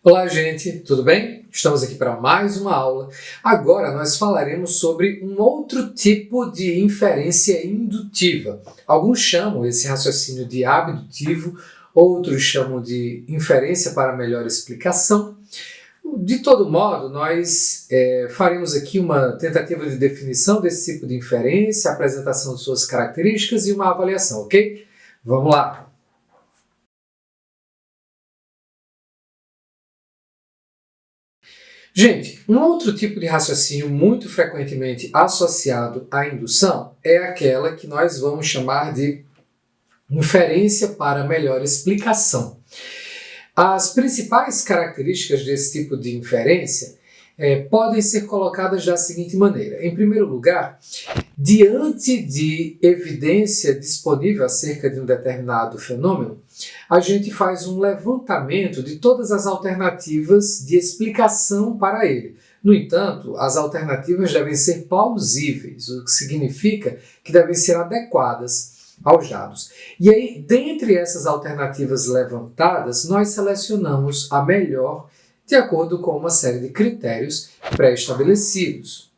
Olá, gente, tudo bem? Estamos aqui para mais uma aula. Agora nós falaremos sobre um outro tipo de inferência indutiva. Alguns chamam esse raciocínio de abdutivo, outros chamam de inferência para melhor explicação. De todo modo, nós faremos aqui uma tentativa de definição desse tipo de inferência, apresentação de suas características e uma avaliação, ok? Vamos lá! Gente, um outro tipo de raciocínio muito frequentemente associado à indução é aquela que nós vamos chamar de inferência para melhor explicação. As principais características desse tipo de inferência podem ser colocadas da seguinte maneira. Em primeiro lugar, diante de evidência disponível acerca de um determinado fenômeno, a gente faz um levantamento de todas as alternativas de explicação para ele. No entanto, as alternativas devem ser plausíveis, o que significa que devem ser adequadas aos dados. E aí, dentre essas alternativas levantadas, nós selecionamos a melhor de acordo com uma série de critérios pré-estabelecidos.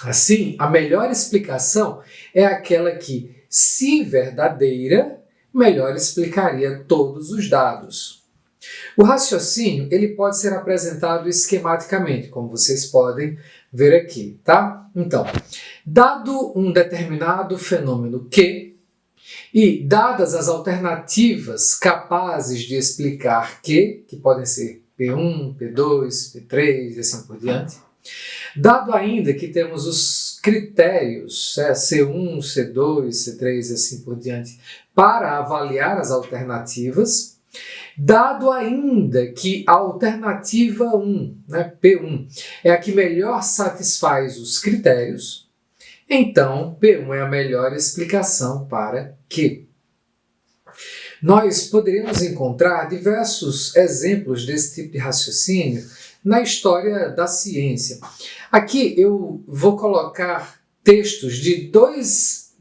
Assim, a melhor explicação é aquela que, se verdadeira, melhor explicaria todos os dados. O raciocínio ele pode ser apresentado esquematicamente, como vocês podem ver aqui, tá? Então, dado um determinado fenômeno Q, e dadas as alternativas capazes de explicar Q, que podem ser P1, P2, P3 e assim por diante, dado ainda que temos os critérios C1, C2, C3 e assim por diante para avaliar as alternativas, dado ainda que a alternativa 1, P1, é a que melhor satisfaz os critérios, então P1 é a melhor explicação para Q. Nós poderíamos encontrar diversos exemplos desse tipo de raciocínio na história da ciência. Aqui eu vou colocar textos de dois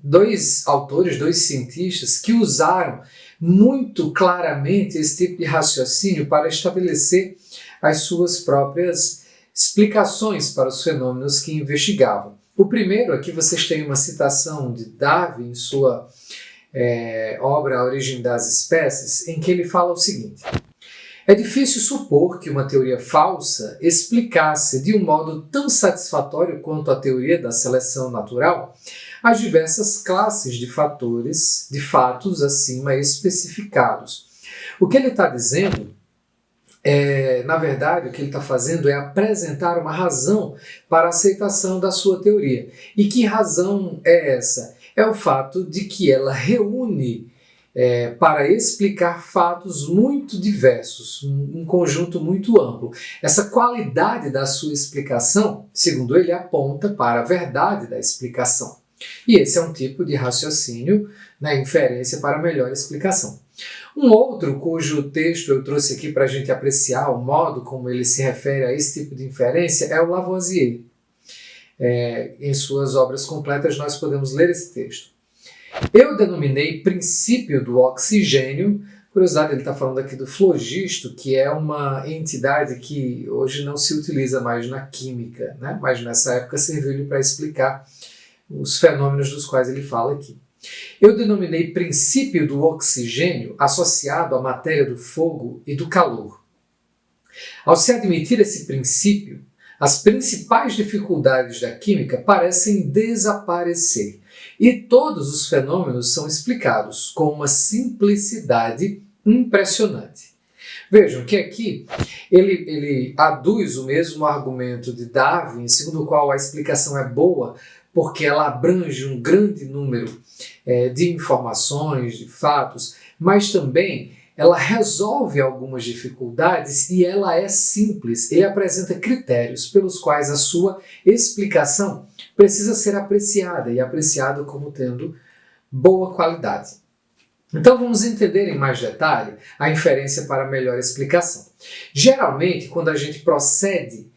autores, dois cientistas, que usaram muito claramente esse tipo de raciocínio para estabelecer as suas próprias explicações para os fenômenos que investigavam. O primeiro, aqui vocês têm uma citação de Darwin em sua obra A Origem das Espécies, em que ele fala o seguinte: é difícil supor que uma teoria falsa explicasse de um modo tão satisfatório quanto a teoria da seleção natural as diversas classes de fatos acima especificados. O que ele está dizendo na verdade, o que ele está fazendo é apresentar uma razão para a aceitação da sua teoria. E que razão é essa? É o fato de que ela reúne para explicar fatos muito diversos, um conjunto muito amplo. Essa qualidade da sua explicação, segundo ele, aponta para a verdade da explicação. E esse é um tipo de raciocínio, inferência para melhor explicação. Um outro cujo texto eu trouxe aqui para a gente apreciar o modo como ele se refere a esse tipo de inferência é o Lavoisier. Em suas obras completas nós podemos ler esse texto. Eu denominei princípio do oxigênio, curiosidade, ele está falando aqui do flogisto, que é uma entidade que hoje não se utiliza mais na química, mas nessa época serviu-lhe para explicar os fenômenos dos quais ele fala aqui. Eu denominei princípio do oxigênio associado à matéria do fogo e do calor. Ao se admitir esse princípio, as principais dificuldades da química parecem desaparecer e todos os fenômenos são explicados com uma simplicidade impressionante. Vejam que aqui ele aduz o mesmo argumento de Darwin, segundo o qual a explicação é boa porque ela abrange um grande número de informações, de fatos, mas também ela resolve algumas dificuldades e ela é simples. Ele apresenta critérios pelos quais a sua explicação precisa ser apreciada e apreciada como tendo boa qualidade. Então vamos entender em mais detalhe a inferência para melhor explicação. Geralmente, quando a gente procede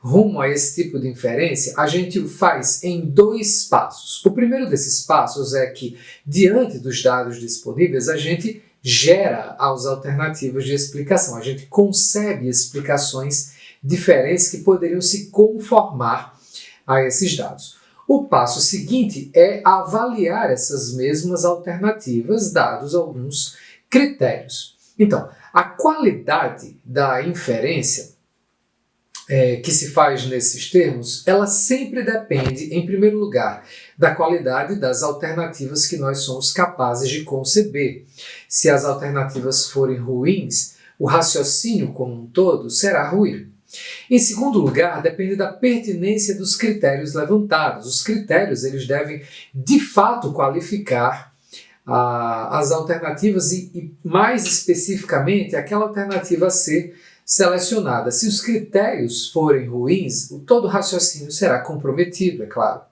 rumo a esse tipo de inferência, a gente o faz em 2 passos. O primeiro desses passos é que, diante dos dados disponíveis, a gente gera as alternativas de explicação. A gente concebe explicações diferentes que poderiam se conformar a esses dados. O passo seguinte é avaliar essas mesmas alternativas, dados alguns critérios. Então, a qualidade da inferência que se faz nesses termos, ela sempre depende, em primeiro lugar, da qualidade das alternativas que nós somos capazes de conceber. Se as alternativas forem ruins, o raciocínio como um todo será ruim. Em segundo lugar, depende da pertinência dos critérios levantados. Os critérios eles devem, de fato, qualificar as alternativas e, mais especificamente, aquela alternativa a ser selecionada. Se os critérios forem ruins, todo o raciocínio será comprometido, é claro.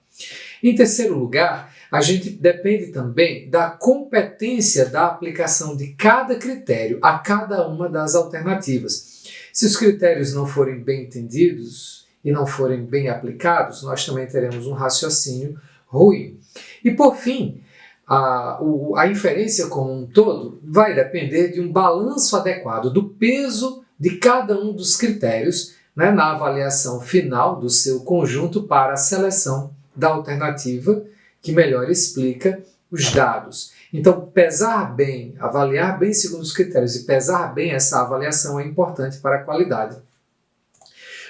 Em terceiro lugar, a gente depende também da competência da aplicação de cada critério a cada uma das alternativas. Se os critérios não forem bem entendidos e não forem bem aplicados, nós também teremos um raciocínio ruim. E por fim, a inferência como um todo vai depender de um balanço adequado do peso de cada um dos critérios, né, na avaliação final do seu conjunto para a seleção da alternativa que melhor explica os dados. Então, pesar bem, avaliar bem segundo os critérios e pesar bem essa avaliação é importante para a qualidade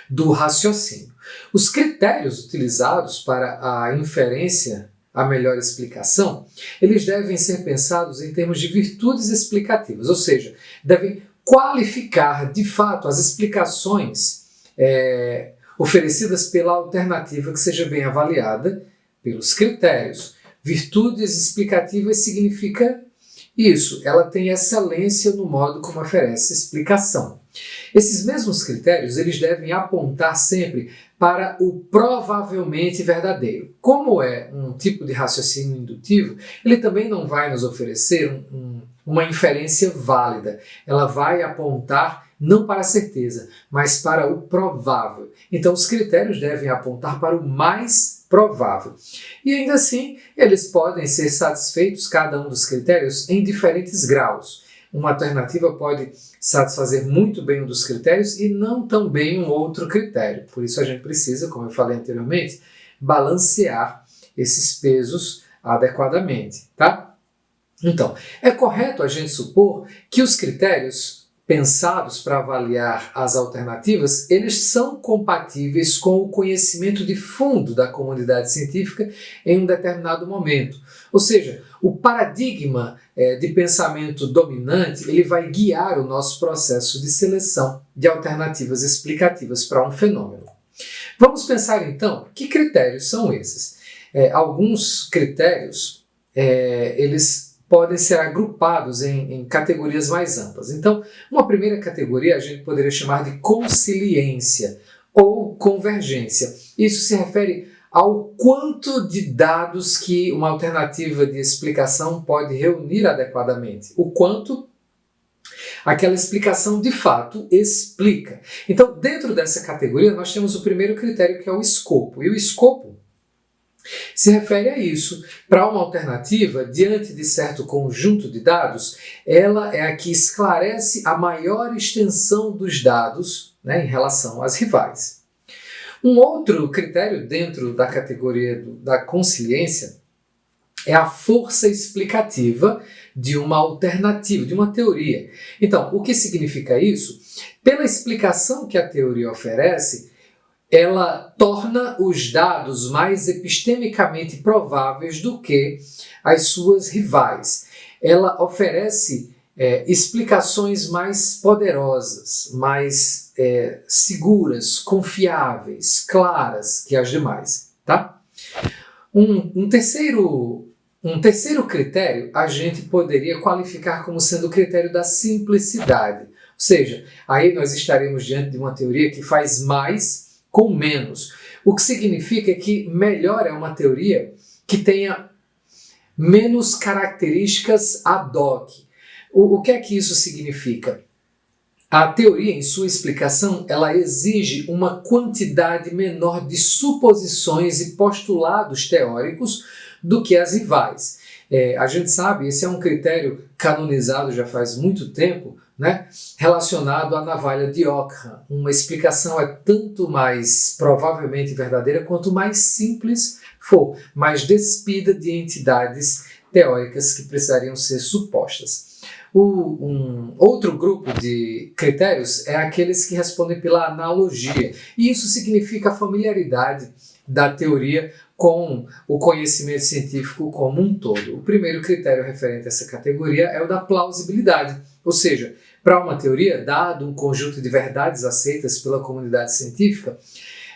do raciocínio. Os critérios utilizados para a inferência, a melhor explicação, eles devem ser pensados em termos de virtudes explicativas, ou seja, devem qualificar de fato as explicações oferecidas pela alternativa que seja bem avaliada pelos critérios. Virtudes explicativas significa isso, ela tem excelência no modo como oferece explicação. Esses mesmos critérios eles devem apontar sempre para o provavelmente verdadeiro. Como é um tipo de raciocínio indutivo, ele também não vai nos oferecer uma inferência válida. Ela vai apontar não para a certeza, mas para o provável. Então, os critérios devem apontar para o mais provável. E ainda assim, eles podem ser satisfeitos, cada um dos critérios, em diferentes graus. Uma alternativa pode satisfazer muito bem um dos critérios e não tão bem um outro critério. Por isso a gente precisa, como eu falei anteriormente, balancear esses pesos adequadamente, tá? Então, é correto a gente supor que os critérios pensados para avaliar as alternativas, eles são compatíveis com o conhecimento de fundo da comunidade científica em um determinado momento. Ou seja, o paradigma de pensamento dominante, ele vai guiar o nosso processo de seleção de alternativas explicativas para um fenômeno. Vamos pensar então, que critérios são esses? Alguns critérios, eles podem ser agrupados em categorias mais amplas. Então, uma primeira categoria a gente poderia chamar de consiliência ou convergência. Isso se refere ao quanto de dados que uma alternativa de explicação pode reunir adequadamente, o quanto aquela explicação de fato explica. Então, dentro dessa categoria, nós temos o primeiro critério, que é o escopo. E o escopo se refere a isso. Para uma alternativa, diante de certo conjunto de dados, ela é a que esclarece a maior extensão dos dados, né, em relação às rivais. Um outro critério dentro da categoria da consiliência é a força explicativa de uma alternativa, de uma teoria. Então, o que significa isso? Pela explicação que a teoria oferece, ela torna os dados mais epistemicamente prováveis do que as suas rivais. Ela oferece explicações mais poderosas, mais seguras, confiáveis, claras que as demais. Tá? Um terceiro critério a gente poderia qualificar como sendo o critério da simplicidade. Ou seja, aí nós estaremos diante de uma teoria que faz mais com menos. O que significa que melhor é uma teoria que tenha menos características ad hoc. O que é que isso significa? A teoria, em sua explicação, ela exige uma quantidade menor de suposições e postulados teóricos do que as rivais. A gente sabe, esse é um critério canonizado já faz muito tempo, né, relacionado à navalha de Ockham. Uma explicação é tanto mais provavelmente verdadeira quanto mais simples for, mais despida de entidades teóricas que precisariam ser supostas. Um outro grupo de critérios é aqueles que respondem pela analogia, e isso significa a familiaridade da teoria com o conhecimento científico como um todo. O primeiro critério referente a essa categoria é o da plausibilidade, ou seja, para uma teoria, dado um conjunto de verdades aceitas pela comunidade científica,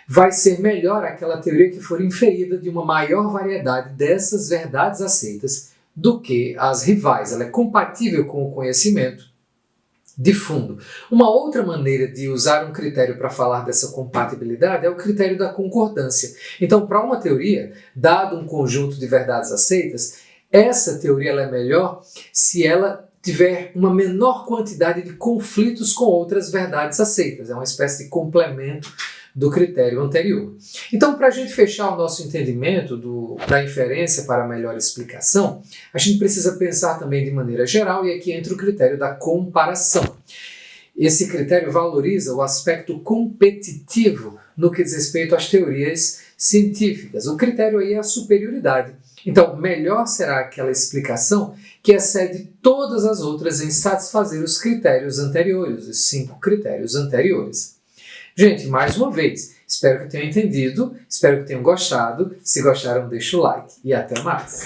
vai ser melhor aquela teoria que for inferida de uma maior variedade dessas verdades aceitas do que as rivais. Ela é compatível com o conhecimento de fundo. Uma outra maneira de usar um critério para falar dessa compatibilidade é o critério da concordância. Então, para uma teoria, dado um conjunto de verdades aceitas, essa teoria ela é melhor se ela tiver uma menor quantidade de conflitos com outras verdades aceitas. É uma espécie de complemento do critério anterior. Então, para a gente fechar o nosso entendimento da inferência para a melhor explicação, a gente precisa pensar também de maneira geral, e aqui entra o critério da comparação. Esse critério valoriza o aspecto competitivo no que diz respeito às teorias científicas. O critério aí é a superioridade. Então, melhor será aquela explicação que excede todas as outras em satisfazer os critérios anteriores, os 5 critérios anteriores. Gente, mais uma vez, espero que tenham entendido, espero que tenham gostado. Se gostaram, deixa o like e até mais!